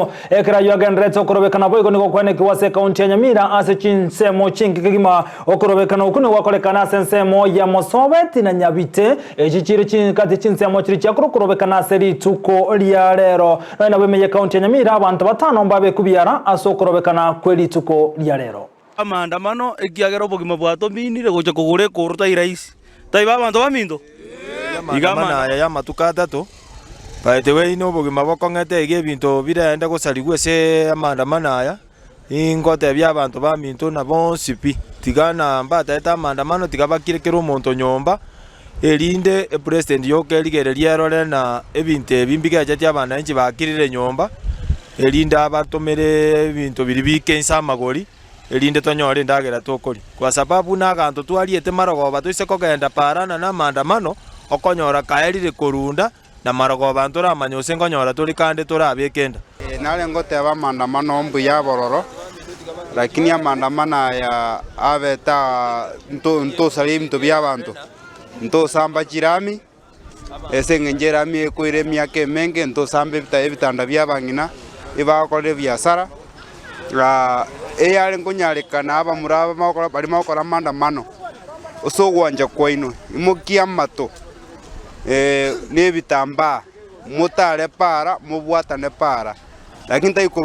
maandamano ekirayo agenderete okorobekana boigo niko kweneki ase kaunti ya Nyamira ase chinsemo chingi kigima okorobekana okune wakorekana ase nsemo ya Mosobet na Nyabite echichiri chinkati chinsemo chiri chiakorobekana ase rituko ria rero na bemeye kaunti ya Nyamira abantu batano mbabe kubiara ase okorobekana kwe rituko ria rero maandamano ekiagera obogima bwato binire gocha kugure kuruta iraisi taiba abantu bamindo maandamano ya matuka atatu by the way no bogima bokongete ebintu birenda gusarigwe se maandamano aya ingote bya abantu baminto nabo sipi tigana mbata eta maandamano tigabakirekera omonto nyomba erinde president yokerigereria rore na ebintu ebimbige jati abana inchi bakirire nyomba erinde abatomere ebintu biribike insamagori erinde tonyore ndagera tokori kwa sababu naganto twariete marogoba tuise kogenda parana na maandamano okonyora kaerire korunda na marogoba ntora manyose ngonyora turi kande turabekenda nale ngoteba maandamano mbu ya bororo lakini ya maandamano ya abeta nto sali mto byabantu nto samba chirami esengengera mi koire miake menge nto sambe bitanda byabangina ibakore byasara eyale ngonyarekana aba muraba makora bali makora maandamano osogwanja kwaino imukia mato nebitamba mutale para mubwatane para lakini